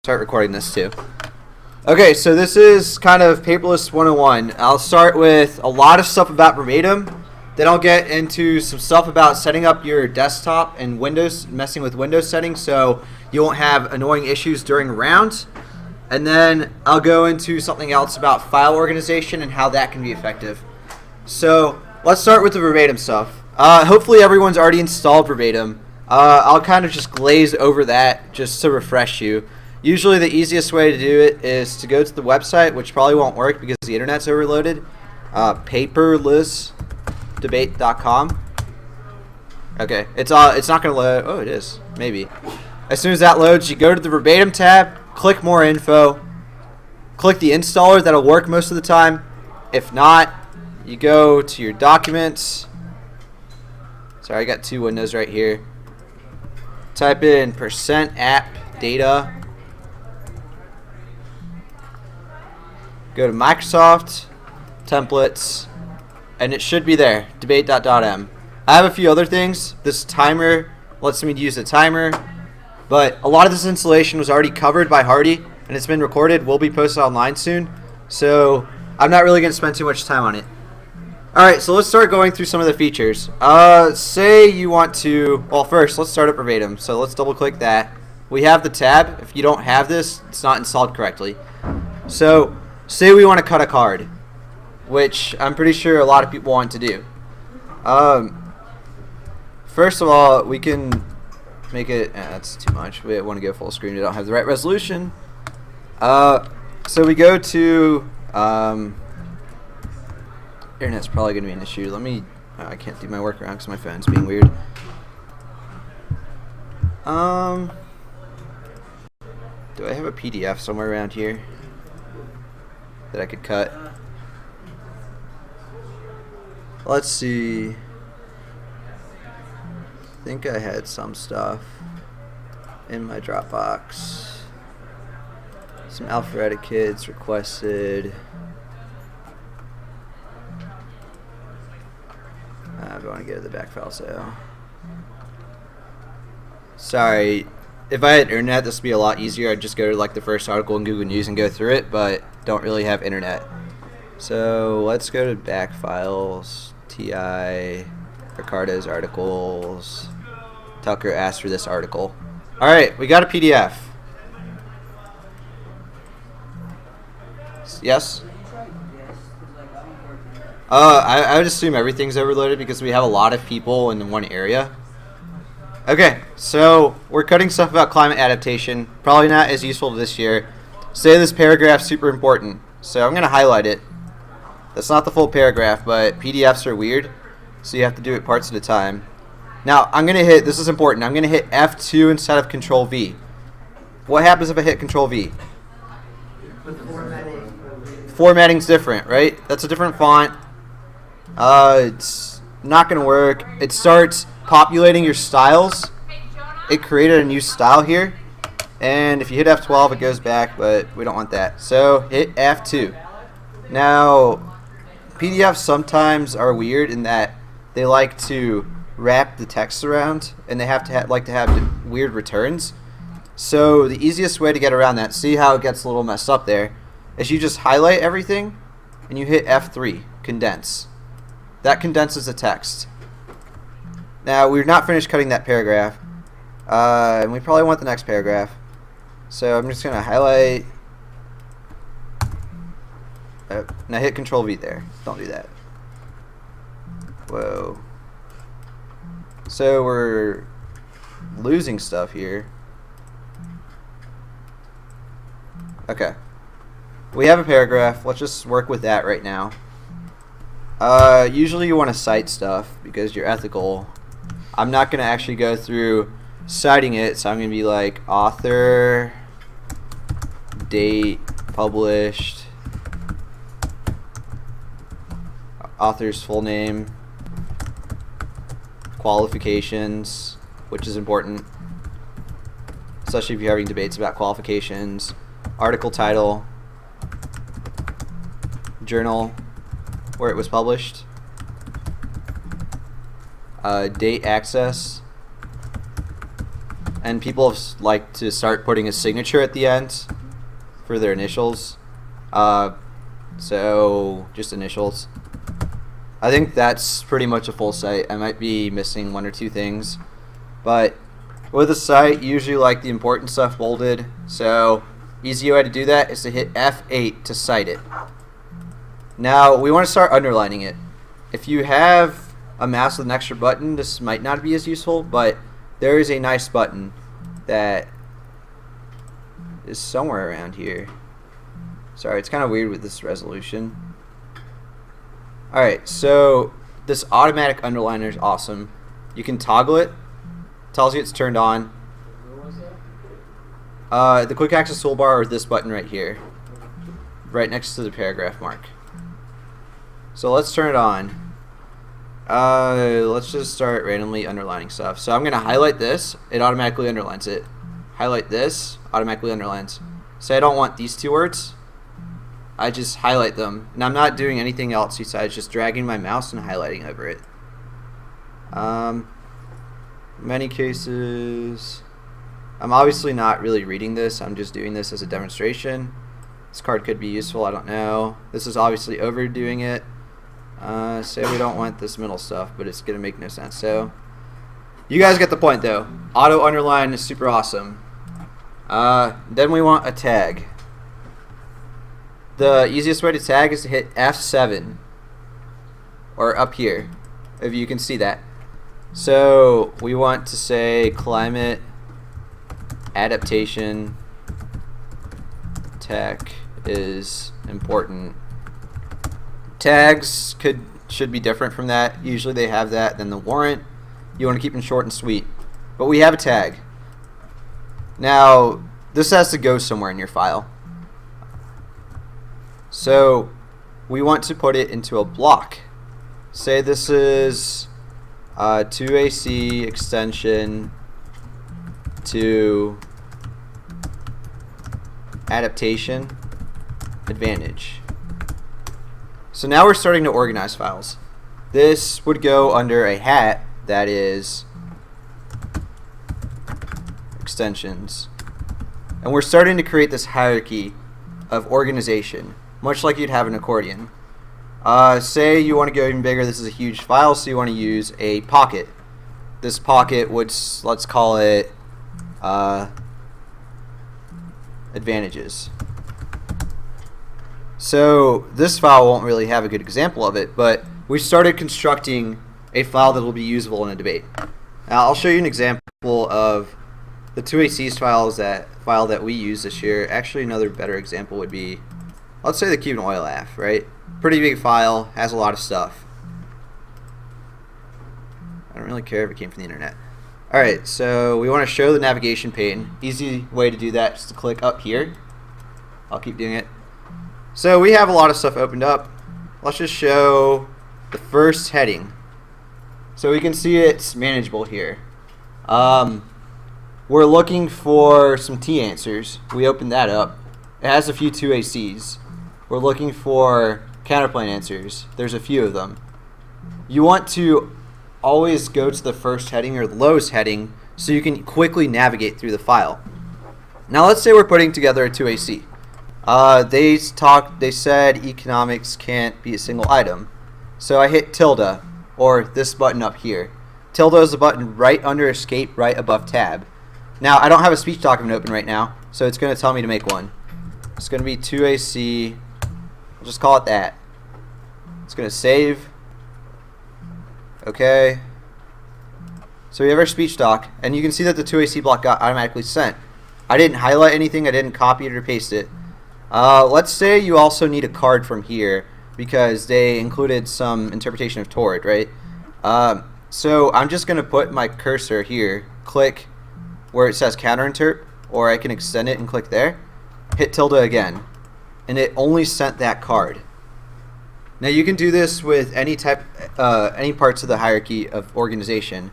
start recording this too. Okay, so this is kind of Paperless 101. I'll start with a lot of stuff about verbatim. Then I'll get into some stuff about setting up your desktop and Windows, messing with Windows settings so you won't have annoying issues during rounds. And then I'll go into something else about file organization and how that can be effective. So let's start with the verbatim stuff. Hopefully everyone's already installed verbatim. I'll kind of just glaze over that just to refresh you. Usually the easiest way to do it is to go to the website, which probably won't work because the internet's overloaded. Paperlessdebate.com. Okay, it's not going to load. Oh, it is. Maybe. As soon as that loads, you go to the verbatim tab, click more info, click the installer. That'll work most of the time. If not, you go to your documents. Sorry, I got two windows right here. Type in %app-data. Go to Microsoft, templates, and it should be there, debate.m. I have a few other things. This timer lets me use a timer, but a lot of this installation was already covered by Hardy, and it's been recorded. Will be posted online soon, so I'm not really going to spend too much time on it. Alright, so let's start going through some of the features. Say you want to, well, first, let's start up verbatim. So let's double click that. We have the tab. If you don't have this, it's not installed correctly. So, say we want to cut a card, which I'm pretty sure a lot of people want to do. First of all, we can make it, that's too much. We want to go full screen. We don't have the right resolution. So we go to, internet's probably going to be an issue. Let me, I can't do my workaround because my phone's being weird. Do I have a PDF somewhere around here that I could cut? Let's see. I think I had some stuff in my Dropbox. Some alphabetic kids requested. I want to go to the back file, so sorry. If I had internet, this would be a lot easier. I'd just go to like the first article in Google News and go through it, but don't really have internet. So let's go to back files, TI, Ricardo's articles. Tucker asked for this article. Alright, we got a PDF. Yes? I would assume everything's overloaded because we have a lot of people in one area. Okay, so we're cutting stuff about climate adaptation. Probably not as useful this year. Say this paragraph's super important, so I'm going to highlight it. That's not the full paragraph, but PDFs are weird, so you have to do it parts at a time. Now, I'm going to hit, this is important, I'm going to hit F2 instead of Control V. What happens if I hit Control V? Formatting's different, right? That's a different font. It's not going to work. It starts populating your styles. It created a new style here. And if you hit F12, it goes back, but we don't want that. So hit F2. Now, PDFs sometimes are weird in that they like to wrap the text around, and they have to like to have weird returns. So the easiest way to get around that, see how it gets a little messed up there, is you just highlight everything, and you hit F3, condense. That condenses the text. Now, we're not finished cutting that paragraph, and we probably want the next paragraph. So I'm just going to highlight. Now hit Control V there. Don't do that. Whoa. So we're losing stuff here. Okay. We have a paragraph. Let's just work with that right now. Usually you want to cite stuff because you're ethical. I'm not going to actually go through citing it, so I'm going to be like author, date, published, author's full name, qualifications, which is important, especially if you're having debates about qualifications, article title, journal where it was published, date access, and people like to start putting a signature at the end for their initials. So just initials. I think that's pretty much a full site. I might be missing one or two things, but with a site, usually like the important stuff bolded. So easy way to do that is to hit F8 to cite it. Now we want to start underlining it. If you have a mouse with an extra button, this might not be as useful, but there is a nice button that is somewhere around here. Sorry, it's kind of weird with this resolution. Alright, so this automatic underliner is awesome. You can toggle it. Tells you it's turned on. The quick access toolbar, or this button right here, right next to the paragraph mark. So let's turn it on. Let's just start randomly underlining stuff. So I'm going to highlight this. It automatically underlines it. Highlight this. Automatically underlines. Say I don't want these two words. I just highlight them. And I'm not doing anything else besides just dragging my mouse and highlighting over it. Many cases, I'm obviously not really reading this. I'm just doing this as a demonstration. This card could be useful. I don't know. This is obviously overdoing it. Say we don't want this middle stuff, but it's going to make no sense. So you guys get the point, though. Auto underline is super awesome. Then we want a tag. The easiest way to tag is to hit F7, or up here, if you can see that. So we want to say climate adaptation tech is important. Tags should be different from that. Usually they have that. Then the warrant, you want to keep them short and sweet. But we have a tag. Now this has to go somewhere in your file. So we want to put it into a block. Say this is 2AC extension to adaptation advantage. So now we're starting to organize files. This would go under a hat that is extensions. And we're starting to create this hierarchy of organization, much like you'd have an accordion. Say you want to go even bigger. This is a huge file, so you want to use a pocket. This pocket would, let's call it advantages. So this file won't really have a good example of it, but we started constructing a file that will be usable in a debate. Now I'll show you an example of the 2AC's file that we use this year. Actually, another better example would be, let's say the Cuban oil AF, right? Pretty big file, has a lot of stuff. I don't really care if it came from the internet. Alright, so we want to show the navigation pane. Easy way to do that is to click up here. I'll keep doing it. So we have a lot of stuff opened up. Let's just show the first heading. So we can see it's manageable here. We're looking for some T answers. We opened that up. It has a few 2ACs. We're looking for counterplane answers. There's a few of them. You want to always go to the first heading or the lowest heading so you can quickly navigate through the file. Now let's say we're putting together a 2AC. They said economics can't be a single item. So I hit tilde, or this button up here. Tilde is the button right under escape, right above tab. Now I don't have a speech document open right now, so it's going to tell me to make one. It's going to be 2AC. I'll just call it that. It's going to save. Okay. So we have our speech doc, and you can see that the 2AC block got automatically sent. I didn't highlight anything. I didn't copy it or paste it. Let's say you also need a card from here because they included some interpretation of toward, right? So I'm just going to put my cursor here, click where it says counterinterp, or I can extend it and click there, hit tilde again, and it only sent that card. Now you can do this with any parts of the hierarchy of organization.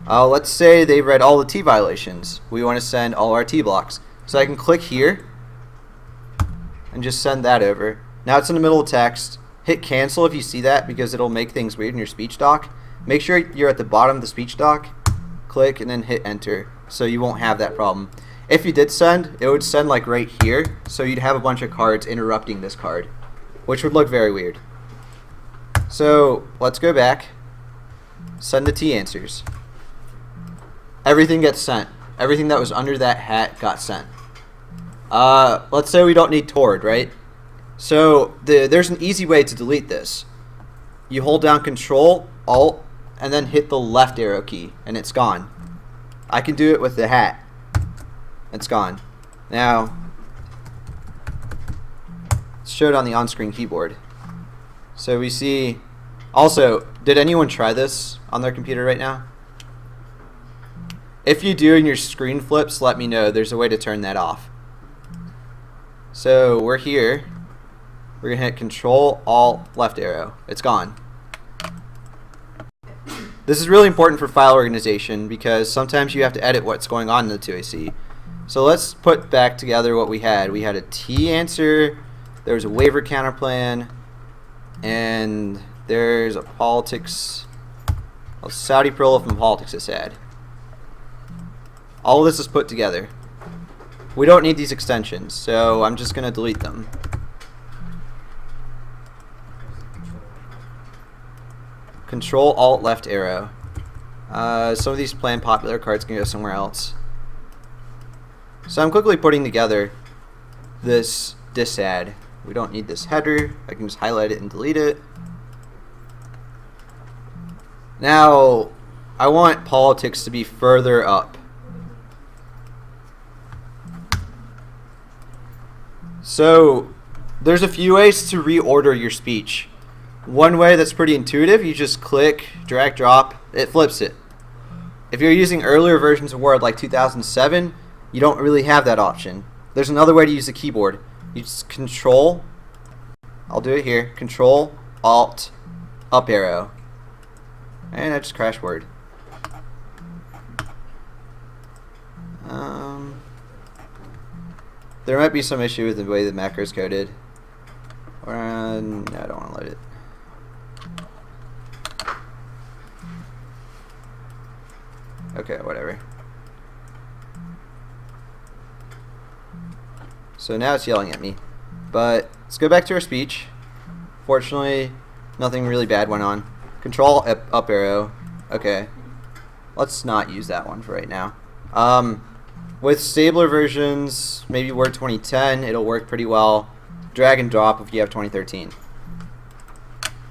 Let's say they read all the T violations. We want to send all our T blocks. So I can click here and just send that over. Now it's in the middle of text. Hit cancel if you see that because it'll make things weird in your speech doc. Make sure you're at the bottom of the speech doc. click, and then hit enter. So you won't have that problem. If you did send, it would send like right here. So you'd have a bunch of cards interrupting this card, which would look very weird. So let's go back. Send the T answers. Everything gets sent. Everything that was under that hat got sent. Let's say we don't need toward, right? So there's an easy way to delete this. You hold down Control, Alt, and then hit the left arrow key, and it's gone. I can do it with the hat. It's gone. Now, it's showed on the on-screen keyboard. So we see. Also, did anyone try this on their computer right now? If you do and your screen flips, let me know. There's a way to turn that off. So we're here. We're going to hit Control, Alt, left arrow. It's gone. This is really important for file organization because sometimes you have to edit what's going on in the 2AC. So let's put back together what we had. We had a T answer, there was a waiver counter plan, and there's a politics, a Saudi pro-lift and politics is sad. All of this is put together. We don't need these extensions, so I'm just going to delete them. Control Alt left arrow. Some of these planned popular cards can go somewhere else. So I'm quickly putting together this disad. We don't need this header. I can just highlight it and delete it. Now I want politics to be further up. So there's a few ways to reorder your speech. One way that's pretty intuitive, you just click, drag, drop, it flips it. If you're using earlier versions of Word like 2007, you don't really have that option. There's another way to use the keyboard. You just Control, I'll do it here, Control, Alt, up arrow. And I just crashed Word. There might be some issue with the way the macro is coded. No, I don't want to load it. Okay, whatever. So now it's yelling at me. But let's go back to our speech. Fortunately, nothing really bad went on. Control up arrow. Okay. Let's not use that one for right now. With stabler versions, maybe Word 2010, it'll work pretty well. Drag and drop if you have 2013.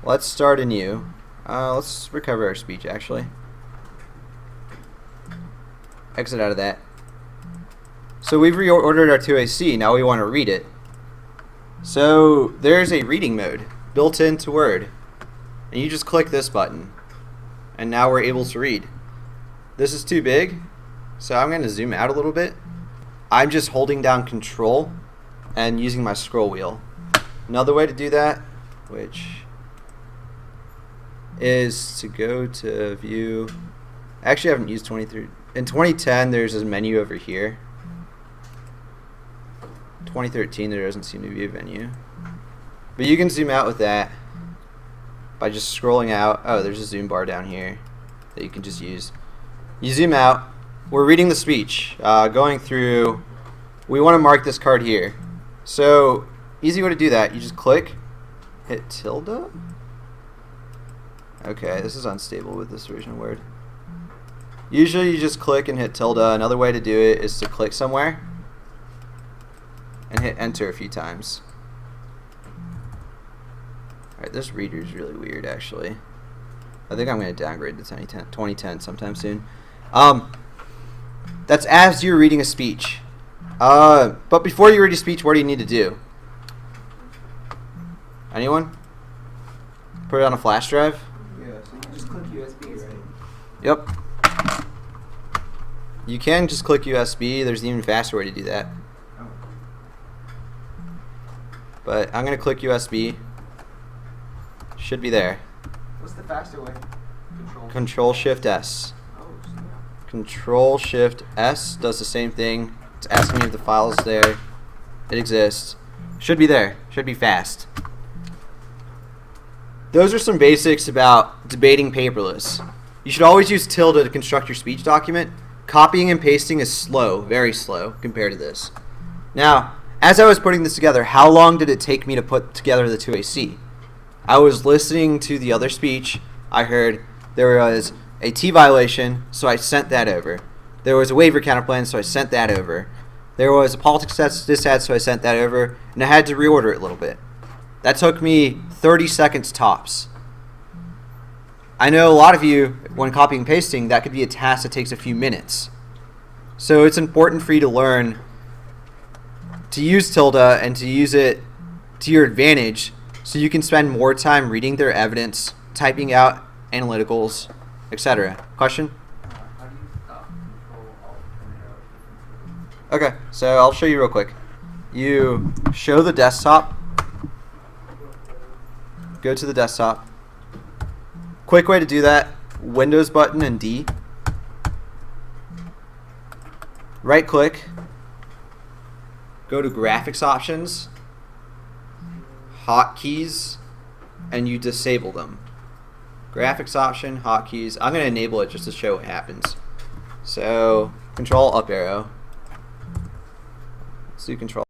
Let's start anew. Let's recover our speech actually. Exit out of that. So we've reordered our 2AC, now we want to read it. So there's a reading mode built into Word. And you just click this button. And now we're able to read. This is too big, so I'm going to zoom out a little bit. I'm just holding down Control and using my scroll wheel. Another way to do that, which is to go to view. Actually, I haven't used 23. In 2010, there's a menu over here. 2013, there doesn't seem to be a menu. But you can zoom out with that by just scrolling out. Oh, there's a zoom bar down here that you can just use. You zoom out. We're reading the speech. Going through, we want to mark this card here. So, easy way to do that, you just click, hit tilde. Okay, this is unstable with this version of Word. Usually you just click and hit tilde. Another way to do it is to click somewhere and hit enter a few times. Alright, this reader is really weird actually. I think I'm going to downgrade to 2010 sometime soon. That's as you're reading a speech. But before you read a speech, what do you need to do? Anyone? Put it on a flash drive? Yeah, so you just click USB, right? Yep. You can just click USB. There's an even faster way to do that. Oh. But I'm going to click USB. Should be there. What's the faster way? Control Shift S. Oh, snap. Control Shift S does the same thing. It's asking me if the file is there. It exists. Should be there. Should be fast. Those are some basics about debating paperless. You should always use tilde to construct your speech document. Copying and pasting is slow, very slow compared to this. Now, as I was putting this together, how long did it take me to put together the 2AC? I was listening to the other speech. I heard there was a T violation, so I sent that over. There was a waiver counterplan, so I sent that over. There was a politics dissad, so I sent that over, and I had to reorder it a little bit. That took me 30 seconds tops. I know a lot of you, when copying and pasting, that could be a task that takes a few minutes. So it's important for you to learn to use tilde and to use it to your advantage so you can spend more time reading their evidence, typing out analyticals, etc. Question? How do you control alt and arrow? Okay, so I'll show you real quick. You show the desktop. Go to the desktop. Quick way to do that, Windows button and D. Right click. Go to graphics options, hotkeys, and you disable them. Graphics option, hotkeys. I'm going to enable it just to show what happens. So control up arrow. Let's do control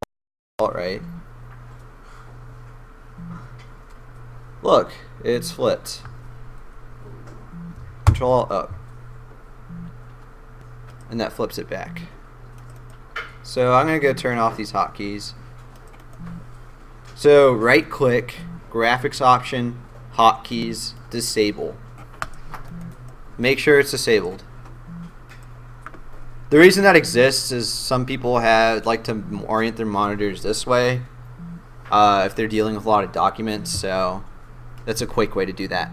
alt right. Look, it's flipped. Control alt up. And that flips it back. So I'm going to go turn off these hotkeys. So right click, graphics option, hotkeys, disable. Make sure it's disabled. The reason that exists is some people like to orient their monitors this way if they're dealing with a lot of documents, so that's a quick way to do that.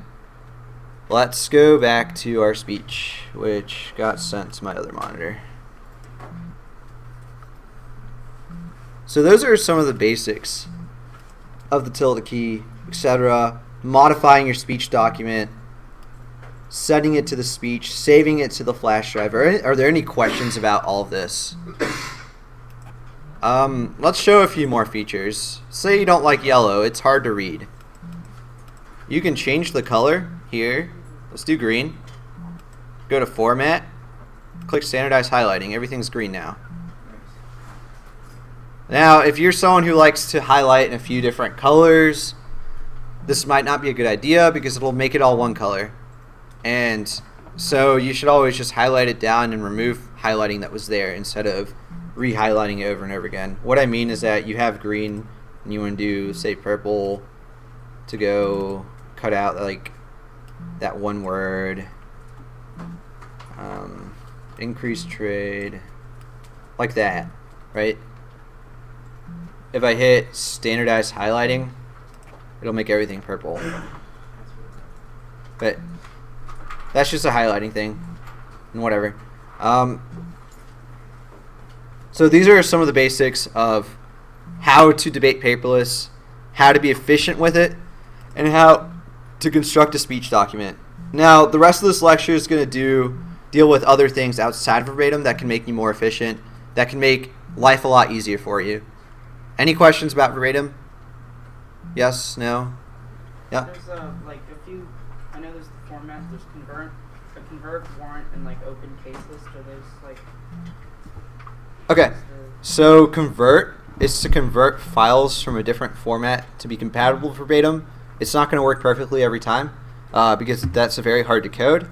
Let's go back to our speech, which got sent to my other monitor. So those are some of the basics of the tilde key, etc. Modifying your speech document, setting it to the speech, saving it to the flash drive. Are there any questions about all of this? Let's show a few more features. Say you don't like yellow, it's hard to read. You can change the color here. Let's do green. Go to format, click standardize highlighting. Everything's green now. Now, if you're someone who likes to highlight in a few different colors, this might not be a good idea because it'll make it all one color. And so you should always just highlight it down and remove highlighting that was there instead of re-highlighting it over and over again. What I mean is that you have green and you want to do, say, purple to go cut out like that one word, increase trade, like that, right? If I hit standardized highlighting, it'll make everything purple. But that's just a highlighting thing, and whatever. So these are some of the basics of how to debate paperless, how to be efficient with it, and how to construct a speech document. Now, the rest of this lecture is going to deal with other things outside of verbatim that can make you more efficient, that can make life a lot easier for you. Any questions about verbatim? Yes? No? Yeah? There's like a few, I know there's the formats, there's convert, warrant, and like open case list. Are those like... Okay, so convert is to convert files from a different format to be compatible with verbatim. It's not going to work perfectly every time because that's very hard to code.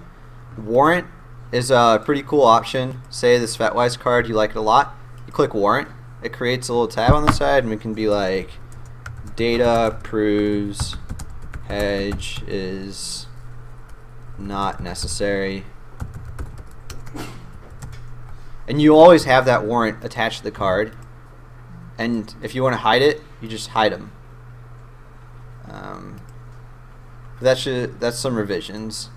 Warrant is a pretty cool option. Say this FatWise card, you like it a lot. You click warrant. It creates a little tab on the side, and we can be like, data proves hedge is not necessary. And you always have that warrant attached to the card. And if you want to hide it, you just hide them. That's some revisions.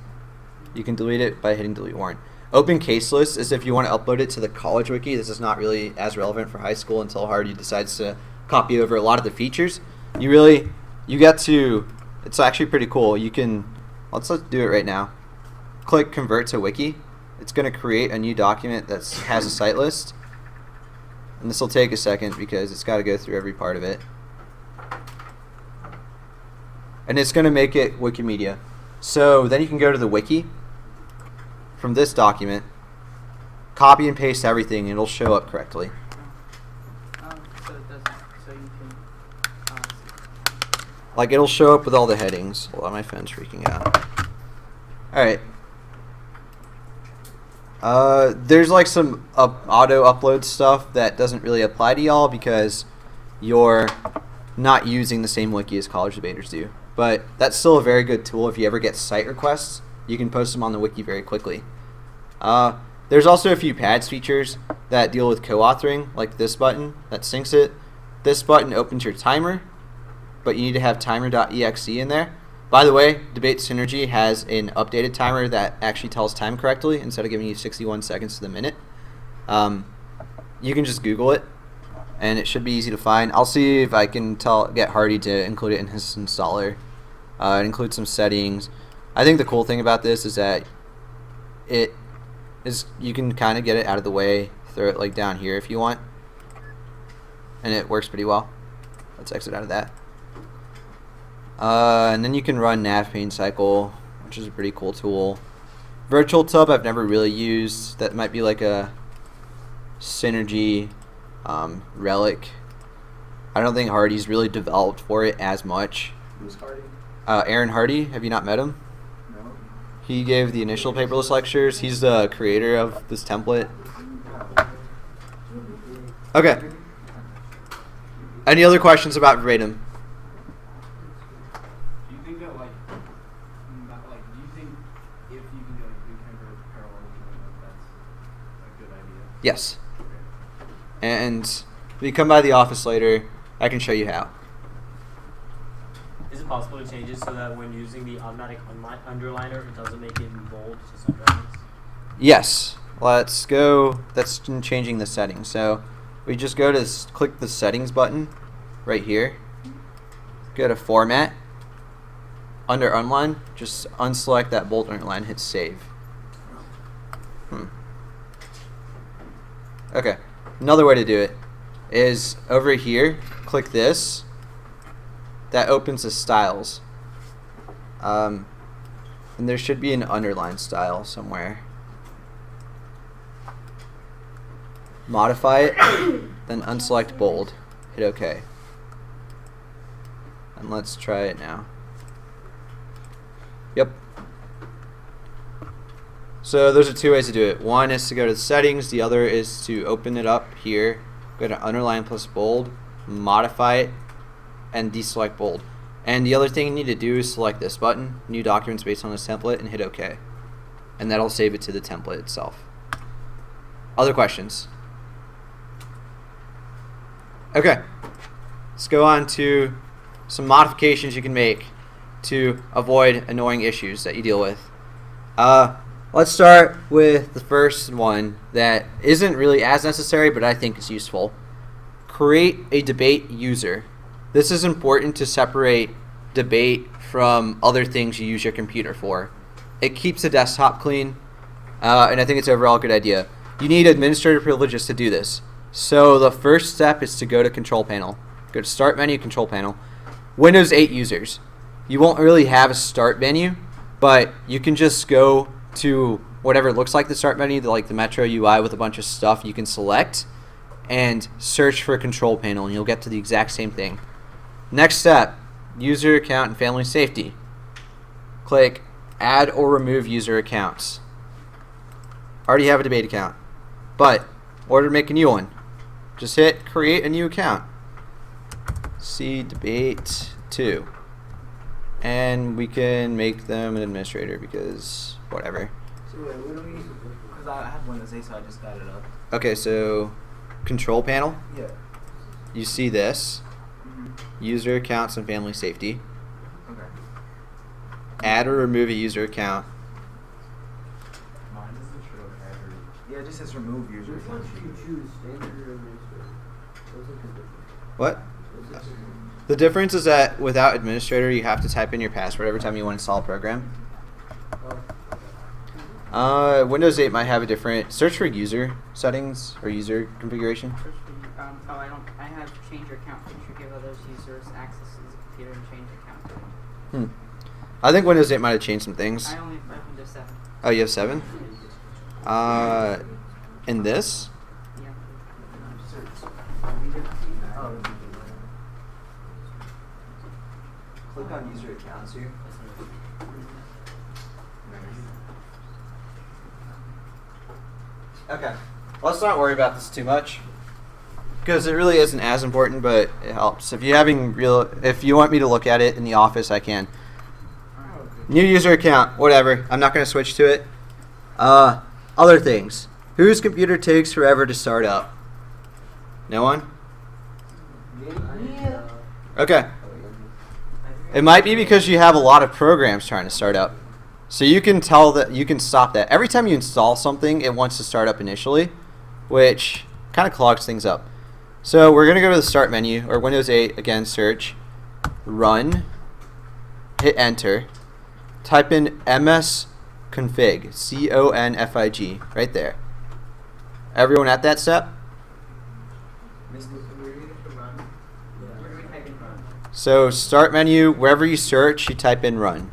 You can delete it by hitting delete warrant. Open case list is if you want to upload it to the college wiki. This is not really as relevant for high school until Hardy decides to copy over a lot of the features. You get to, it's actually pretty cool. You can, let's do it right now. Click convert to wiki. It's going to create a new document that has a site list. And this will take a second because it's got to go through every part of it. And it's going to make it Wikimedia. So then you can go to the wiki. from this document, copy and paste everything, and it'll show up correctly. So it doesn't. So you can. Like, it'll show up with all the headings. Hold on, my phone's freaking out. Alright. There's like some auto upload stuff that doesn't really apply to y'all because you're not using the same wiki as college debaters do. But that's still a very good tool. If you ever get site requests, you can post them on the wiki very quickly. There's also a few pads features that deal with co-authoring, like this button that syncs it. This button opens your timer, but you need to have timer.exe in there. By the way, Debate Synergy has an updated timer that actually tells time correctly instead of giving you 61 seconds to the minute. You can just Google it, and it should be easy to find. I'll see if I can get Hardy to include it in his installer. It includes some settings. I think the cool thing about this is that you can kind of get it out of the way, throw it like down here if you want, and it works pretty well. Let's exit out of that. And then you can run nav pane cycle, which is a pretty cool tool. Virtual tub I've never really used. That might be like a Synergy relic. I don't think Hardy's really developed for it as much. Who's Hardy? Aaron Hardy, have you not met him? No. He gave the initial paperless lectures. He's the creator of this template. Okay. Any other questions about verbatim? Do you think that do you think if you can get like convert parallel, that's a good idea? Yes. And if you come by the office later, I can show you how. Is it possible to change it so that when using the automatic underliner, it doesn't make it in bold, just underlines? Yes. Let's go. That's changing the settings. So we just go to click the settings button right here. Go to format. Under underline, just unselect that bold underline, hit save. Okay. Another way to do it is over here, click this. That opens the styles. And there should be an underline style somewhere. Modify it, then unselect bold. Hit OK. And let's try it now. Yep. So those are two ways to do it. One is to go to the settings. The other is to open it up here. Go to underline plus bold, modify it, and deselect bold. And the other thing you need to do is select this button, new documents based on this template, and hit OK. And that'll save it to the template itself. Other questions? Okay. Let's go on to some modifications you can make to avoid annoying issues that you deal with. Let's start with the first one that isn't really as necessary, but I think is useful. Create a debate user. This is important to separate debate from other things you use your computer for. It keeps the desktop clean, and I think it's overall a good idea. You need administrator privileges to do this. So the first step is to go to Control Panel. Go to Start Menu, Control Panel. Windows 8 users. You won't really have a Start menu, but you can just go to whatever looks like the Start menu, like the Metro UI with a bunch of stuff you can select, and search for Control Panel, and you'll get to the exact same thing. Next step, user account and family safety. Click Add or Remove User Accounts. Already have a debate account, but in order to make a new one, just hit Create a New Account. See Debate 2. And we can make them an administrator because whatever. So wait, what do we need? Because I had Windows 8, so I just got it up. Okay, so Control Panel. Yeah. You see this. User accounts and family safety. Okay. Add or remove a user account. Mine doesn't show add or. Yeah, it just says remove user. Which ones do you choose, standard or administrator? Those are different. What? Those are different. The difference is that without administrator, you have to type in your password every time you want to install a program. Windows 8 might have a different. Search for user settings or user configuration. Search for, I have change your account feature, give others users access to the computer and change account. I think Windows 8 might have changed some things. I have Windows 7. Oh, you have 7? In this? Yeah. Click on user accounts here. Okay. Let's not worry about this too much, because it really isn't as important, but it helps. If you want me to look at it in the office, I can. New user account, whatever. I'm not going to switch to it. Other things. Whose computer takes forever to start up? No one? Okay. It might be because you have a lot of programs trying to start up. So you can tell that you can stop that. Every time you install something, it wants to start up initially, which kind of clogs things up. So we're going to go to the start menu, or Windows 8, again, search, run, hit enter, type in msconfig, config, right there. Everyone at that step? So start menu, wherever you search, you type in run.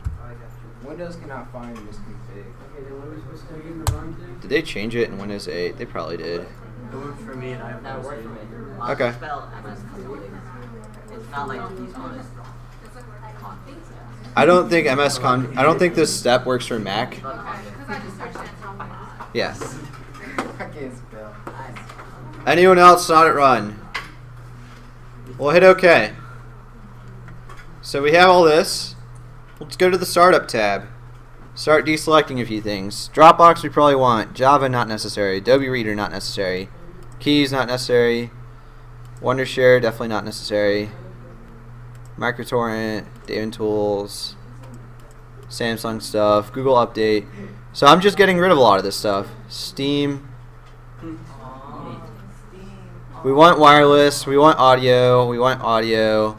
Windows cannot find misconfig. Okay, then what are we supposed to type in the run thing? Did they change it in Windows 8? They probably did. It worked for me and I have That worked for me. Okay. Spell MS config. It's not like these ones. I don't think I don't think this step works for Mac. Yeah. I can't spell. Anyone else not at run? We'll hit OK. So we have all this. Let's go to the startup tab. Start deselecting a few things. Dropbox we probably want. Java not necessary. Adobe Reader not necessary. Keys not necessary. Wondershare definitely not necessary. Microtorrent, Daemon Tools, Samsung stuff, Google Update. So I'm just getting rid of a lot of this stuff. Steam. We want wireless. We want audio. We want audio.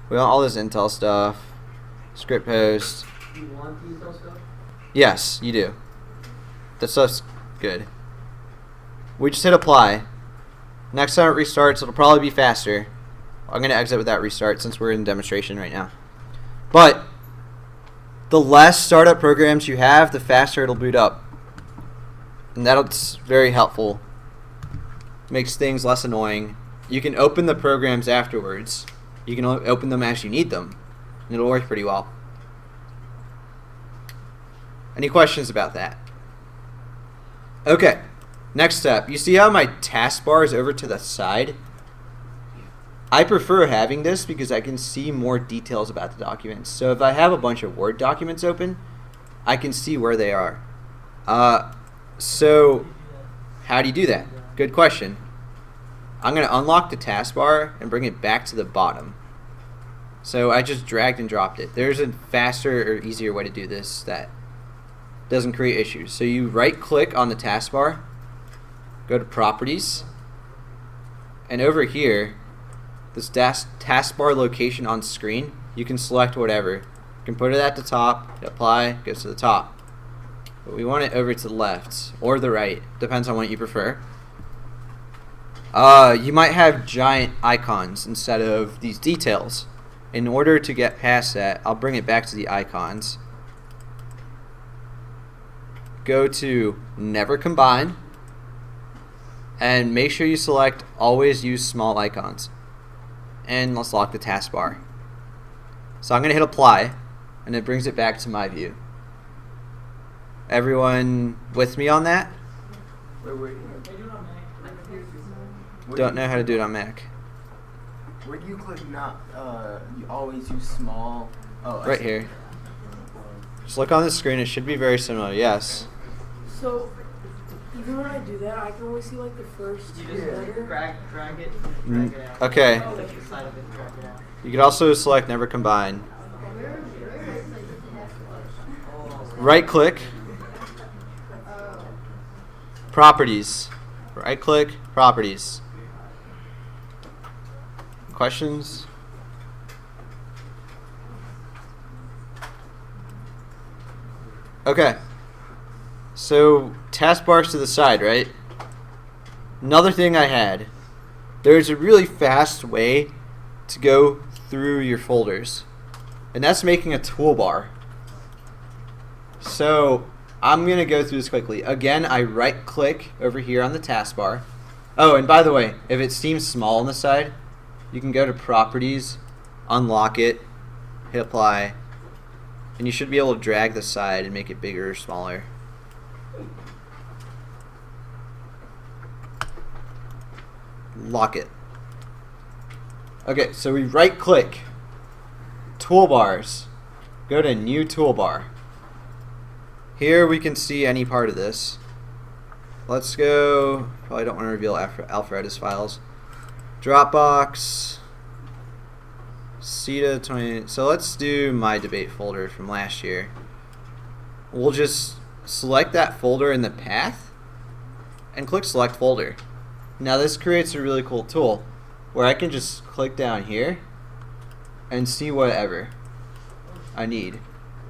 We want all this Intel stuff. Script host. Do you want the Intel stuff? Yes, you do. That stuff's good. We just hit apply. Next time it restarts, it'll probably be faster. I'm going to exit without restart since we're in demonstration right now. But the less startup programs you have, the faster it'll boot up. And that's very helpful. Makes things less annoying. You can open the programs afterwards. You can open them as you need them. And it'll work pretty well. Any questions about that? Okay. Next step. You see how my taskbar is over to the side? I prefer having this because I can see more details about the documents. So if I have a bunch of Word documents open, I can see where they are. So how do you do that? Good question. I'm going to unlock the taskbar and bring it back to the bottom. So I just dragged and dropped it. There's a faster or easier way to do this that doesn't create issues. So you right click on the taskbar, go to properties, and over here, this taskbar location on screen, you can select whatever. You can put it at the top, hit apply, goes to the top. But we want it over to the left or the right, depends on what you prefer. You might have giant icons instead of these details. In order to get past that, I'll bring it back to the icons. Go to Never Combine, and make sure you select Always Use Small Icons. And let's lock the taskbar. So I'm going to hit apply, and it brings it back to my view. Everyone with me on that? Don't know how to do it on Mac. Where do you click not, you always use small? Oh, Right here. Just look on the screen. It should be very similar. Yes. So, even when I do that, I can only see like the first You just letter. drag it, drag it out. Okay. Click the side of it, drag it out. You could also select Never Combine. Right click. Properties. Right click. Properties. Questions? Okay. So taskbar's to the side, right? Another thing I had. There's a really fast way to go through your folders, and that's making a toolbar. So I'm going to go through this quickly. Again, I right click over here on the taskbar. Oh, and by the way, if it seems small on the side, you can go to properties, unlock it, hit apply, and you should be able to drag the side and make it bigger or smaller. Lock it. Okay, so we right click, toolbars, go to new toolbar. Here we can see any part of this. Let's go, probably don't want to reveal alphabetics files. Dropbox, CETA 20, so let's do my debate folder from last year. We'll just select that folder in the path and click select folder. Now this creates a really cool tool where I can just click down here and see whatever I need.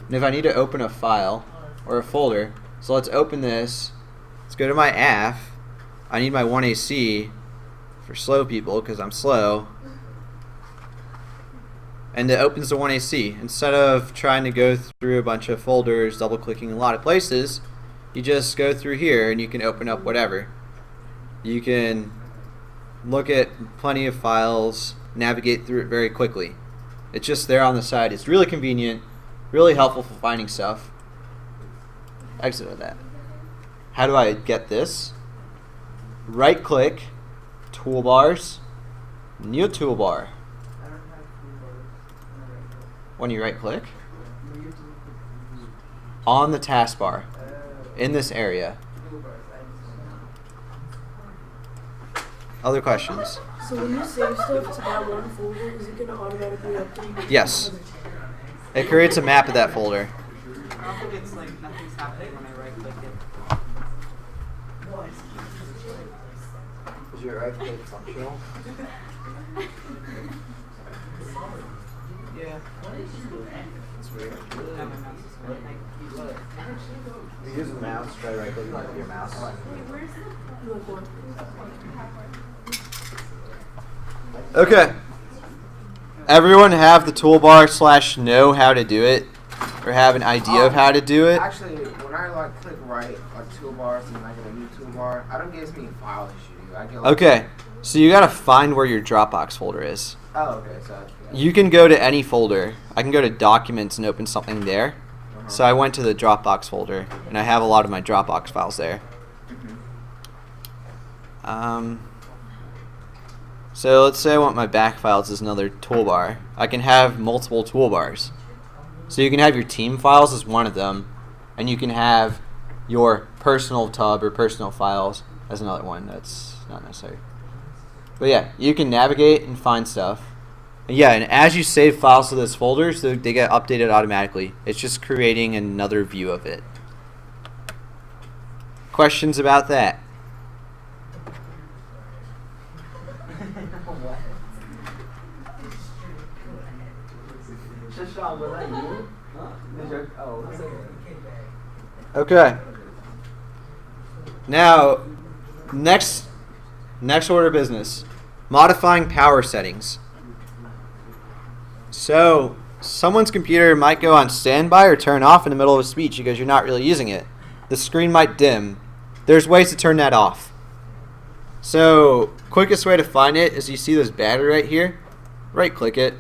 And if I need to open a file or a folder, so let's open this. Let's go to my AF. I need my 1AC for slow people because I'm slow. And it opens the 1AC. Instead of trying to go through a bunch of folders, double clicking a lot of places, you just go through here and you can open up whatever. You can look at plenty of files, navigate through it very quickly. It's just there on the side. It's really convenient, really helpful for finding stuff. Exit of that. How do I get this? Right click, toolbars, new toolbar. I don't have toolbars. When you right click, on the taskbar, in this area. Other questions? So when you save stuff to that one folder, is it going to automatically update? Yes. It creates a map of that folder. I don't think it's like nothing's happening when I right click it. Is your right click functional? Yeah. That's weird. Now my mouse is going. You use the mouse, try right clicking with your mouse. Look one. Okay. Everyone have the toolbar / know how to do it, or have an idea of how to do it? Actually, when I like click right on toolbars and I get a new toolbar, I don't get as many files as you do. I get like, Okay. So you gotta find where your Dropbox folder is. Oh, okay. So You can go to any folder. I can go to Documents and open something there. So I went to the Dropbox folder, and I have a lot of my Dropbox files there. So let's say I want my back files as another toolbar. I can have multiple toolbars. So you can have your team files as one of them, and you can have your personal tub or personal files as another one. That's not necessary. But yeah, you can navigate and find stuff. And yeah, and as you save files to those folders, they get updated automatically. It's just creating another view of it. Questions about that? Shashan, was that you? Huh? Oh, Okay. Now, next order of business, modifying power settings. So, someone's computer might go on standby or turn off in the middle of a speech because you're not really using it. The screen might dim. There's ways to turn that off. So, quickest way to find it is you see this battery right here. Right click it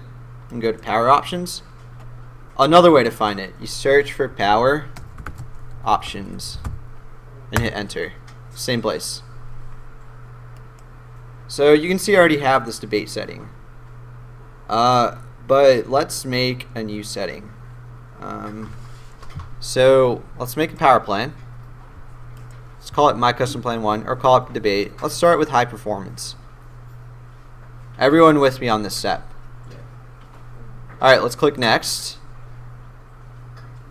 and go to power options. Another way to find it, you search for power options and hit enter. Same place. So you can see I already have this debate setting. But let's make a new setting. So let's make a power plan. Let's call it my custom plan 1 or call it debate. Let's start with high performance. Everyone with me on this step? Alright, let's click next.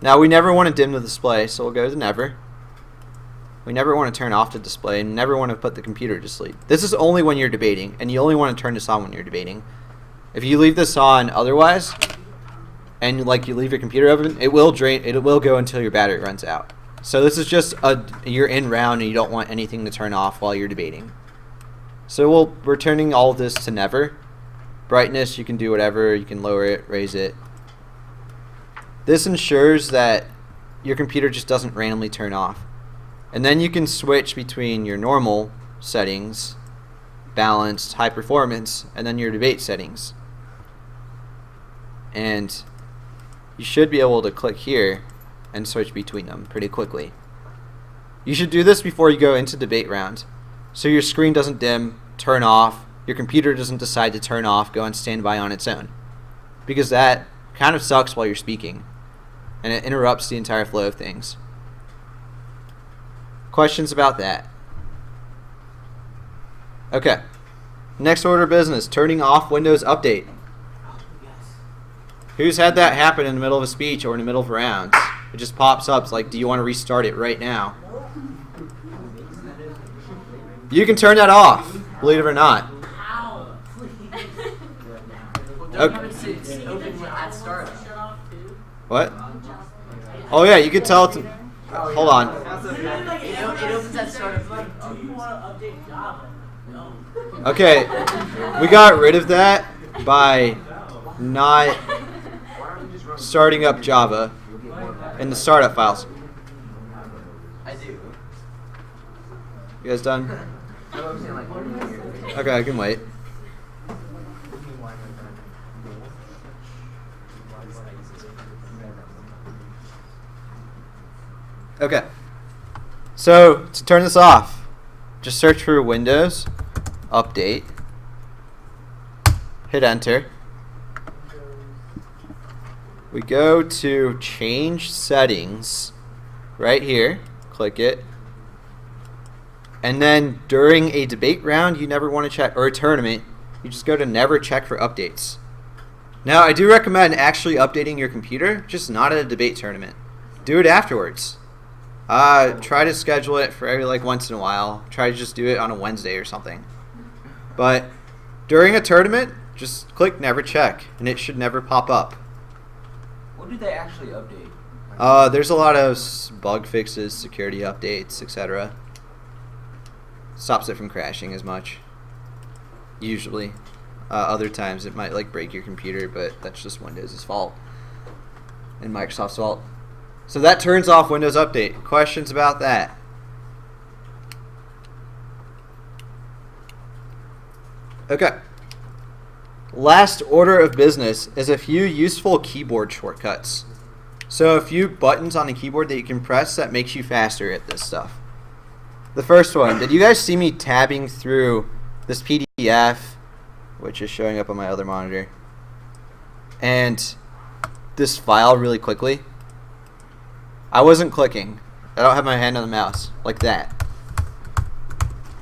Now we never want to dim the display, so we'll go to never. We never want to turn off the display and never want to put the computer to sleep. This is only when you're debating, and you only want to turn this on when you're debating. If you leave this on otherwise, and like you leave your computer open, it will go until your battery runs out. So this is just you're in round and you don't want anything to turn off while you're debating. So we're turning all of this to never. Brightness, you can do whatever, you can lower it, raise it. This ensures that your computer just doesn't randomly turn off. And then you can switch between your normal settings, balanced, high performance, and then your debate settings. And you should be able to click here and switch between them pretty quickly. You should do this before you go into debate round, so your screen doesn't dim, turn off, your computer doesn't decide to turn off, go on standby on its own. Because that kind of sucks while you're speaking, and it interrupts the entire flow of things. Questions about that? Okay. Next order of business, turning off Windows Update. Who's had that happen in the middle of a speech or in the middle of rounds? It just pops up. It's like, do you want to restart it right now? You can turn that off, believe it or not. It's open at start. What? Oh yeah, you could tell it to... Hold on. It opens at start. Okay, we got rid of that by not starting up Java in the startup files. I do. You guys done? Okay, I can wait. Okay, so to turn this off, just search for Windows Update, hit enter. We go to change settings right here, click it, and then during a debate round you never want to check, or a tournament, you just go to never check for updates. Now I do recommend actually updating your computer, just not at a debate tournament. Do it afterwards. Try to schedule it for every once in a while. Try to just do it on a Wednesday or something. But during a tournament, just click never check, and it should never pop up. What do they actually update? There's a lot of bug fixes, security updates, etc. Stops it from crashing as much. Usually. Other times it might break your computer, but that's just Windows' fault and Microsoft's fault. So that turns off Windows Update. Questions about that? Okay. Last order of business is a few useful keyboard shortcuts. So a few buttons on the keyboard that you can press that makes you faster at this stuff. The first one, did you guys see me tabbing through this PDF, which is showing up on my other monitor, and this file really quickly? I wasn't clicking. I don't have my hand on the mouse like that.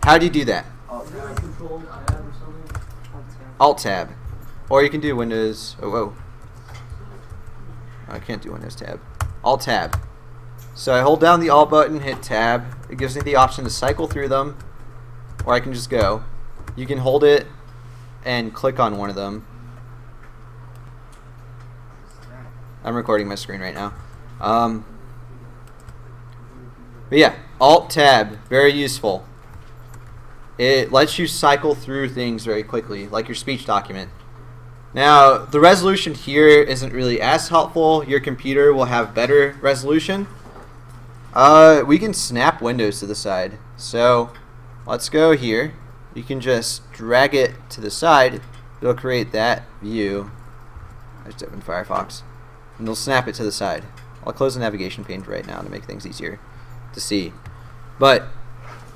How do you do that? Control tab or something? Alt tab. Or you can do Windows. Oh, whoa. I can't do Windows tab. Alt tab. So I hold down the Alt button, hit tab. It gives me the option to cycle through them, or I can just go. You can hold it and click on one of them. I'm recording my screen right now. But yeah, Alt tab, very useful. It lets you cycle through things very quickly, like your speech document. Now, the resolution here isn't really as helpful. Your computer will have better resolution. We can snap windows to the side. So, let's go here. You can just drag it to the side. It'll create that view. I just opened Firefox. And it'll snap it to the side. I'll close the navigation pane right now to make things easier to see. But,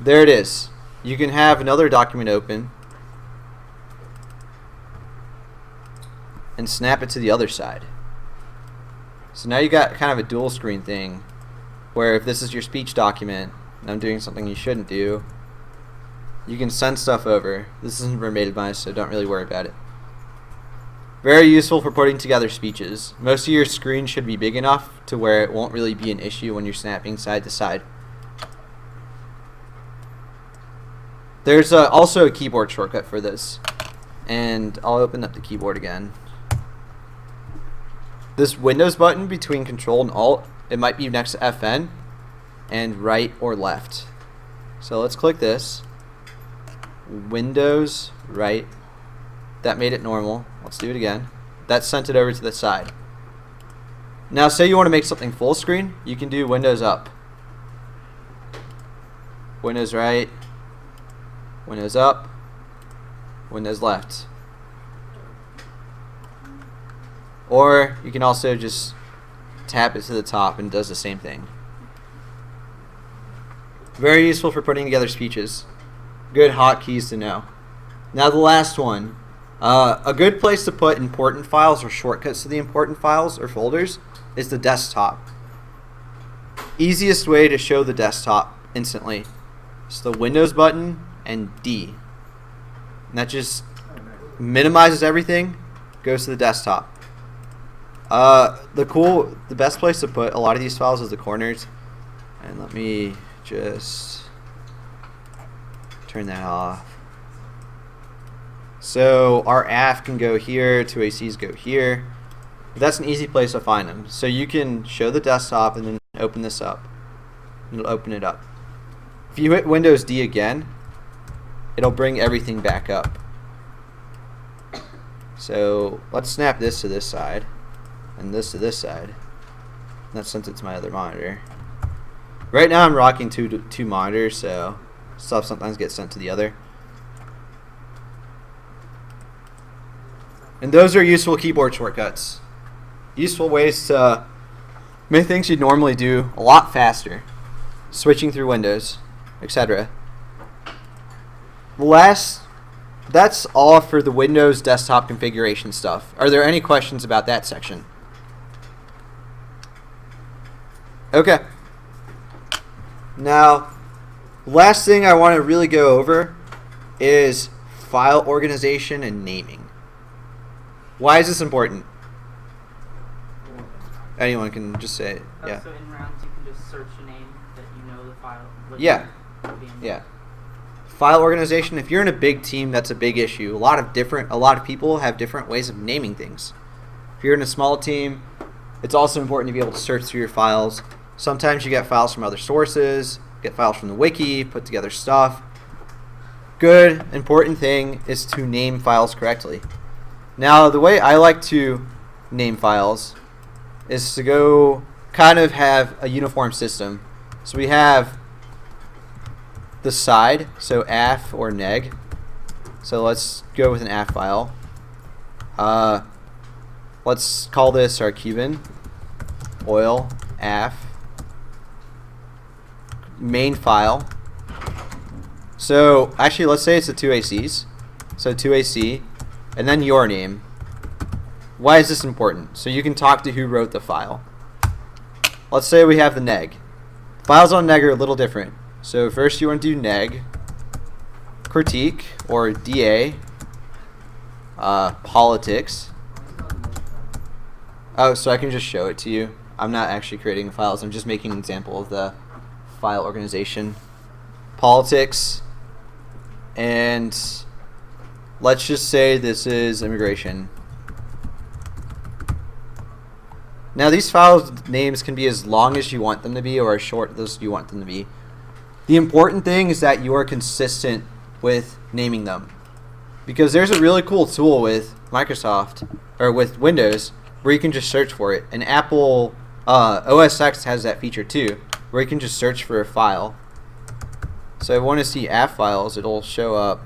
there it is. You can have another document open and snap it to the other side. So now you got kind of a dual screen thing, where if this is your speech document and I'm doing something you shouldn't do, you can send stuff over. This isn't verbatim, so don't really worry about it. Very useful for putting together speeches. Most of your screen should be big enough to where it won't really be an issue when you're snapping side to side. There's also a keyboard shortcut for this, and I'll open up the keyboard again. This Windows button between Control and Alt, it might be next to FN and right or left. So let's click this. Windows right. That made it normal. Let's do it again. That sent it over to the side. Now say you want to make something full screen, you can do Windows up, Windows right, Windows up, Windows left. Or you can also just tap it to the top and it does the same thing. Very useful for putting together speeches. Good hotkeys to know. Now the last one. A good place to put important files or shortcuts to the important files or folders is the desktop. Easiest way to show the desktop instantly is the Windows button and D. And that just minimizes everything, goes to the desktop. The best place to put a lot of these files is the corners. And let me just turn that off. So our AF can go here, 2ACs go here. That's an easy place to find them. So you can show the desktop and then open this up. It'll open it up. If you hit Windows D again, it'll bring everything back up. So let's snap this to this side and this to this side. That's since it's my other monitor. Right now I'm rocking two monitors, so stuff sometimes gets sent to the other. And those are useful keyboard shortcuts. Useful ways to make things you'd normally do a lot faster. Switching through windows, etc. That's all for the Windows desktop configuration stuff. Are there any questions about that section? Okay. Now, last thing I want to really go over is file organization and naming. Why is this important? Anyone can just say it. Yeah. So in rounds you can just search a name that you know the file. Yeah. Yeah. File organization. If you're in a big team, that's a big issue. A lot of people have different ways of naming things. If you're in a small team, it's also important to be able to search through your files. Sometimes you get files from other sources, get files from the wiki, put together stuff. Good, important thing is to name files correctly. Now, the way I like to name files is to go kind of have a uniform system. So we have the side, so AF or neg. So let's go with an AF file. Let's call this our Cuban oil AF main file. So actually, let's say it's the 2ACs. So 2AC, and then your name. Why is this important? So you can talk to who wrote the file. Let's say we have the neg. Files on neg are a little different. So first you want to do neg critique or DA politics. Oh, so I can just show it to you. I'm not actually creating files. I'm just making an example of the file organization. Politics, and let's just say this is immigration. Now these files names can be as long as you want them to be or as short as you want them to be. The important thing is that you are consistent with naming them, because there's a really cool tool with Microsoft or with Windows where you can just search for it, and Apple OS X has that feature too, where you can just search for a file. So if I want to see AF files, it'll show up.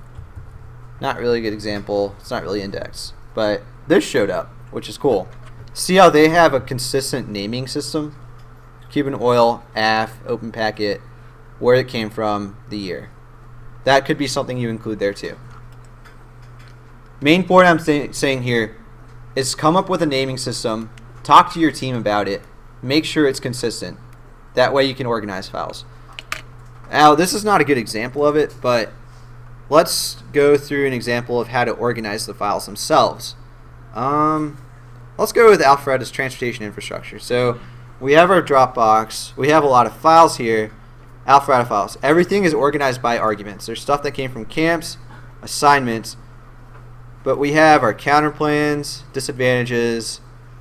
Not really a good example. It's not really indexed, but this showed up, which is cool. See how they have a consistent naming system? Cuban oil, AF, open packet, where it came from, the year. That could be something you include there too. Main point I'm saying here is come up with a naming system, talk to your team about it, make sure it's consistent. That way you can organize files. Now, this is not a good example of it, but let's go through an example of how to organize the files themselves. Let's go with Alphareta's transportation infrastructure. So we have our Dropbox. We have a lot of files here, Alphareta files. Everything is organized by arguments. There's stuff that came from camps, assignments, but we have our counter plans, disadvantages,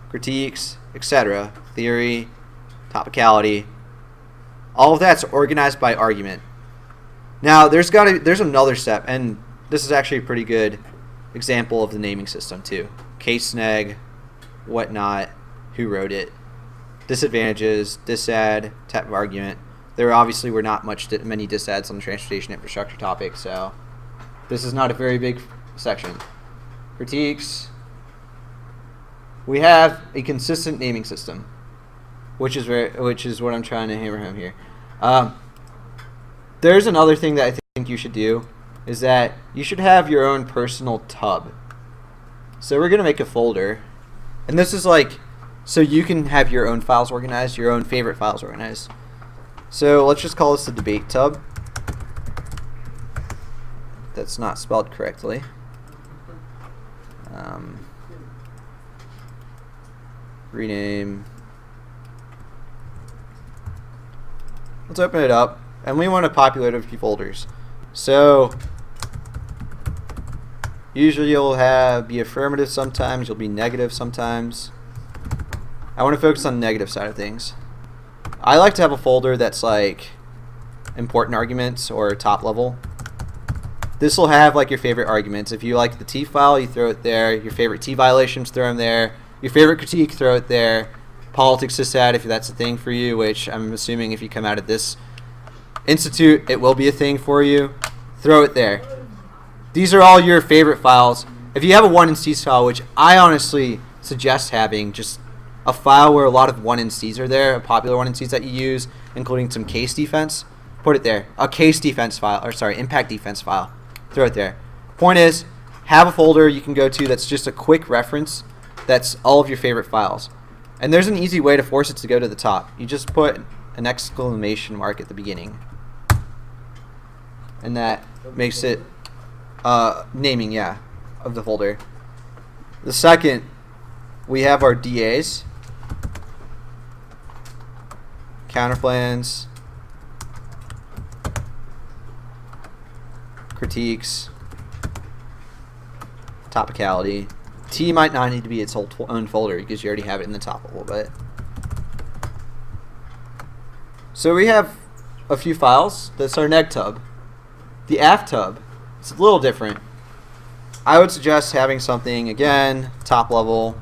critiques, etc., theory, topicality. All of that's organized by argument. Now there's another step, and this is actually a pretty good example of the naming system too. Case neg, whatnot, who wrote it. disadvantages, disadd, type of argument. There obviously were not many disadds on the transportation infrastructure topic, so this is not a very big section. Critiques. We have a consistent naming system, which is what I'm trying to hammer home here. There's another thing that I think you should do, is that you should have your own personal tub. So we're gonna make a folder, and this is like so you can have your own files organized, your own favorite files organized. So let's just call this the debate tub. That's not spelled correctly. Rename. Let's open it up, and we want to populate a few folders. So usually you'll be affirmative sometimes, you'll be negative sometimes. I want to focus on the negative side of things. I like to have a folder that's like important arguments or top level. This will have like your favorite arguments. If you like the T file, you throw it there. Your favorite T violations, throw them there. Your favorite critique, throw it there. Politics dissad, if that's a thing for you, which I'm assuming if you come out of this institute, it will be a thing for you. Throw it there. These are all your favorite files. If you have a 1NC file, which I honestly suggest having, just a file where a lot of 1NCs are there, popular 1NCs that you use, including some case defense, put it there. A case defense file, or sorry, impact defense file. Throw it there. Point is, have a folder you can go to that's just a quick reference that's all of your favorite files. And there's an easy way to force it to go to the top. You just put an exclamation mark at the beginning. And that makes it naming, yeah, of the folder. The second, we have our DAs, counterplans, critiques, topicality. T might not need to be its own folder because you already have it in the top a little bit. So we have a few files. That's our neg tub. The af tub, it's a little different. I would suggest having something, again, top level,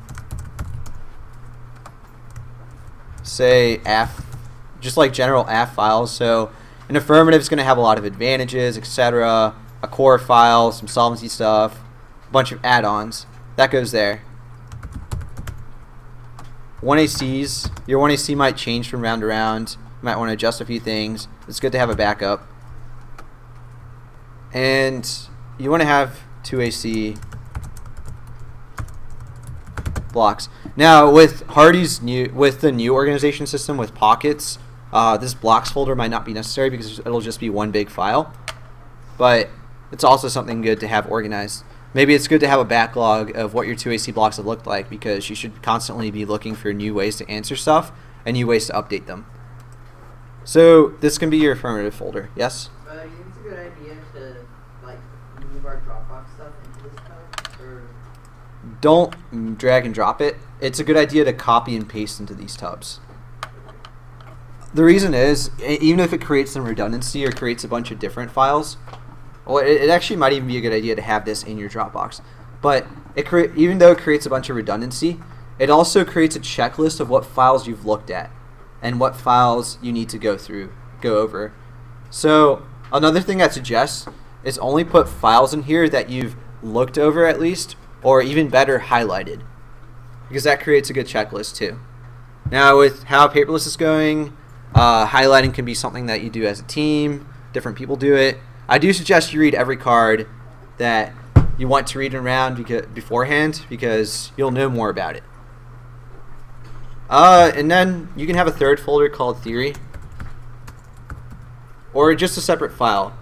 say af, just like general af files. So an affirmative is going to have a lot of advantages, etc. A core file, some solvency stuff, a bunch of add-ons. That goes there. 1ACs, your 1AC might change from round to round. You might want to adjust a few things. It's good to have a backup. And you want to have 2AC blocks. Now with Hardy's with the new organization system with pockets, this blocks folder might not be necessary because it'll just be one big file. But it's also something good to have organized. Maybe it's good to have a backlog of what your 2AC blocks have looked like because you should constantly be looking for new ways to answer stuff and new ways to update them. So this can be your affirmative folder. Yes? You think it's a good idea to like move our Dropbox stuff into this tub? Or Don't drag and drop it. It's a good idea to copy and paste into these tubs. The reason is, even if it creates some redundancy or creates a bunch of different files, well, it actually might even be a good idea to have this in your Dropbox. But even though it creates a bunch of redundancy, it also creates a checklist of what files you've looked at and what files you need to go over. So another thing I'd suggest is only put files in here that you've looked over at least, or even better, highlighted, because that creates a good checklist too. Now with how Paperless is going, highlighting can be something that you do as a team. Different people do it. I do suggest you read every card that you want to read around beforehand because you'll know more about it. And then you can have a third folder called theory or just a separate file.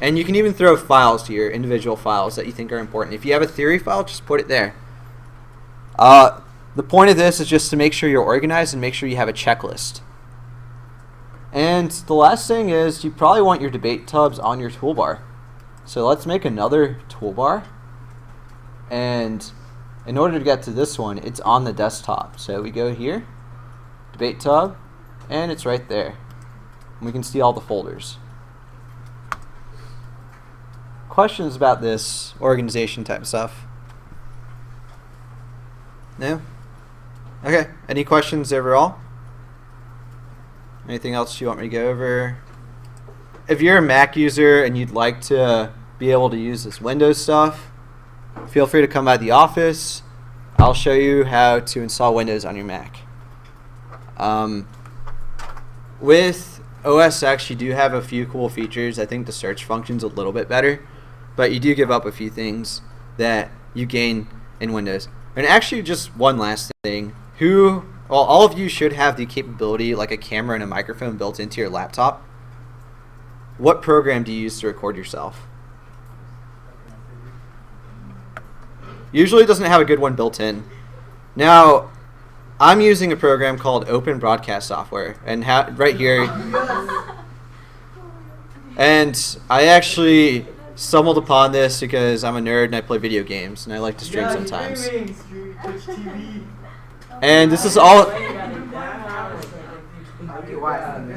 And you can even throw files to your individual files that you think are important. If you have a theory file, just put it there. The point of this is just to make sure you're organized and make sure you have a checklist. And the last thing is you probably want your debate tubs on your toolbar. So let's make another toolbar. And in order to get to this one, it's on the desktop. So we go here, debate tub, and it's right there. And we can see all the folders. Questions about this organization type stuff? No? Okay, any questions overall? Anything else you want me to go over? If you're a Mac user and you'd like to be able to use this Windows stuff, feel free to come by the office. I'll show you how to install Windows on your Mac. With OS X, you do have a few cool features. I think the search function's a little bit better, but you do give up a few things that you gain in Windows. And actually, just one last thing. All of you should have the capability, like a camera and a microphone built into your laptop. What program do you use to record yourself? Usually it doesn't have a good one built in. Now, I'm using a program called Open Broadcast Software, and right here, and I actually stumbled upon this because I'm a nerd and I play video games and I like to stream sometimes. And this is all. This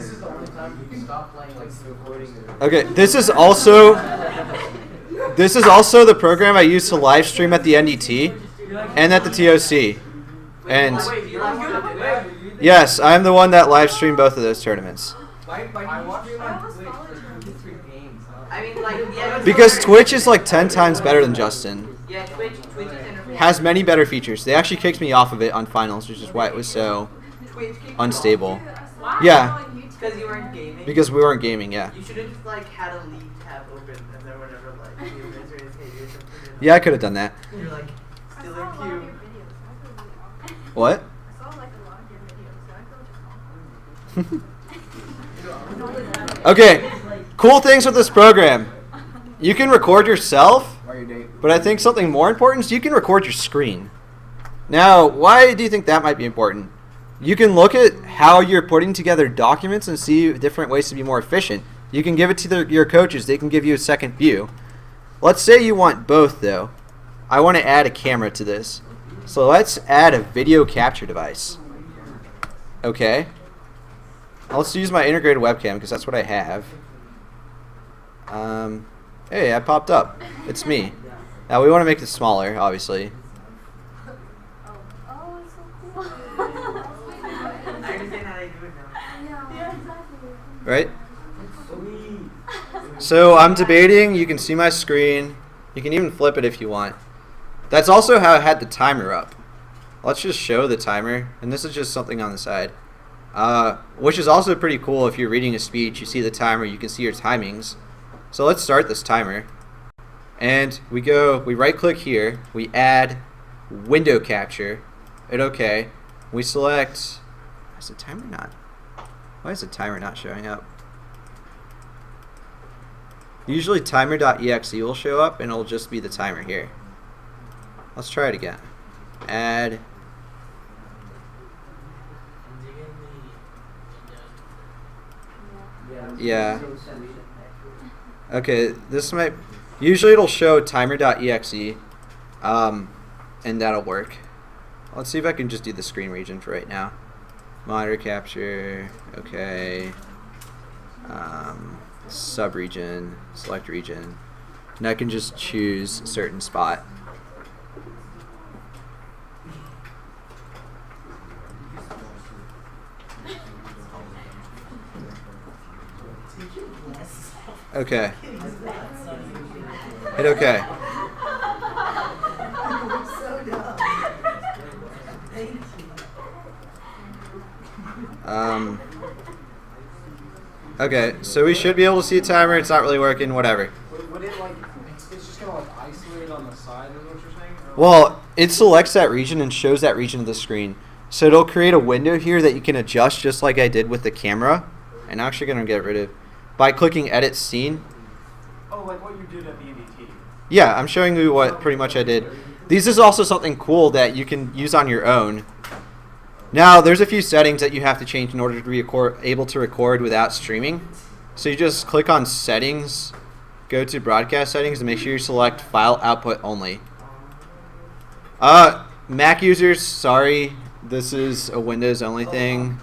is the only time you can stop playing like recording. Okay, this is also the program I use to live stream at the NDT and at the TOC. And yes, I'm the one that live streamed both of those tournaments. I watch you on Twitch for games. I mean, like, yeah. Because Twitch is like 10 times better than Justin. Yeah, Twitch's interface. Has many better features. They actually kicked me off of it on finals, which is why it was so Twitch kicked you unstable. off? Yeah, Because you weren't gaming? because we weren't gaming, yeah. You should have just, like, had a lead tab open and then whenever, like, you raise your hand or something. Yeah, I could have done that. You're like, still in queue. What? Okay, cool things with this program. You can record yourself, but I think something more important is you can record your screen. Now, why do you think that might be important? You can look at how you're putting together documents and see different ways to be more efficient. You can give it to your coaches. They can give you a second view. Let's say you want both, though. I want to add a camera to this. So let's add a video capture device. Okay. Let's use my integrated webcam because that's what I have. Hey, I popped up. It's me. Now we want to make this smaller, obviously. Oh, it's so cool. I understand how they do it now. Yeah, exactly. Right? So I'm debating. You can see my screen. You can even flip it if you want. That's also how I had the timer up. Let's just show the timer. And this is just something on the side. Which is also pretty cool. If you're reading a speech, you see the timer, you can see your timings. So let's start this timer. And we right click here, we add window capture, hit OK. We select, why is the timer not showing up? Usually timer.exe will show up and it'll just be the timer here. Let's try it again. Add. Yeah. Okay, this might. Usually it'll show timer.exe, and that'll work. Let's see if I can just do the screen region for right now. Monitor capture. Okay. Sub-region. Select region. And I can just choose a certain spot. Okay. Hit OK. Okay, so we should be able to see a timer. It's not really working. Whatever. Would it like? It's just gonna like isolate on the side, is what you're saying? Well, it selects that region and shows that region of the screen. So it'll create a window here that you can adjust just like I did with the camera. And I'm actually going to get rid of by clicking Edit Scene. Oh, like what you did at the NDT. Yeah, I'm showing you what pretty much I did. This is also something cool that you can use on your own. Now, there's a few settings that you have to change in order to be able to record without streaming. So you just click on Settings, go to Broadcast Settings, and make sure you select File Output Only. Mac users, sorry, this is a Windows only thing.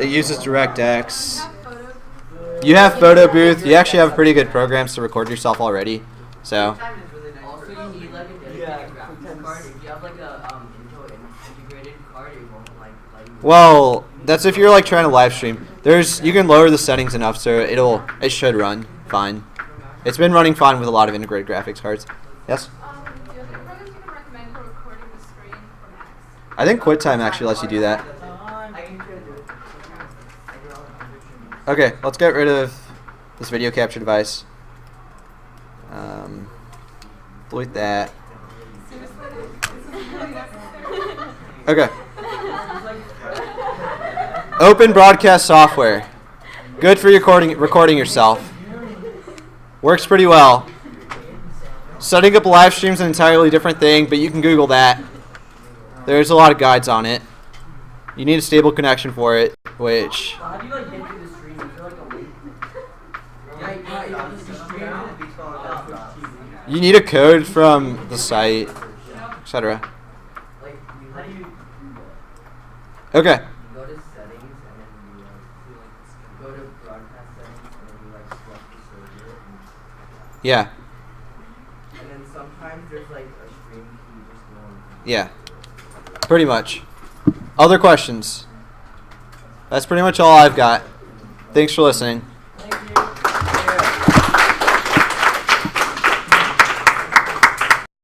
It uses DirectX. You have Photo Booth. You actually have pretty good programs to record yourself already. So. Also, you need like a dedicated graphics card. If you have like a integrated card, it won't like let you. Well, that's if you're like trying to live stream. You can lower the settings enough so it should run fine. It's been running fine with a lot of integrated graphics cards. Yes? Do you have any programs you can recommend for recording the screen from X? I think QuickTime actually lets you do that. I can try to do it. Okay, let's get rid of this video capture device. Delete that. Okay. Open broadcast software. Good for recording yourself. Works pretty well. Setting up a live stream is an entirely different thing, but you can Google that. There's a lot of guides on it. You need a stable connection for it, which... How do you like get to the stream? Is there like a link? You need a code from the site, etc. Like, How do you do Okay. you go to settings and then you go to broadcast settings and then you select the server Yeah. and then sometimes there's like a stream key just going. Yeah. Pretty much. Other questions? That's pretty much all I've got. Thanks for listening.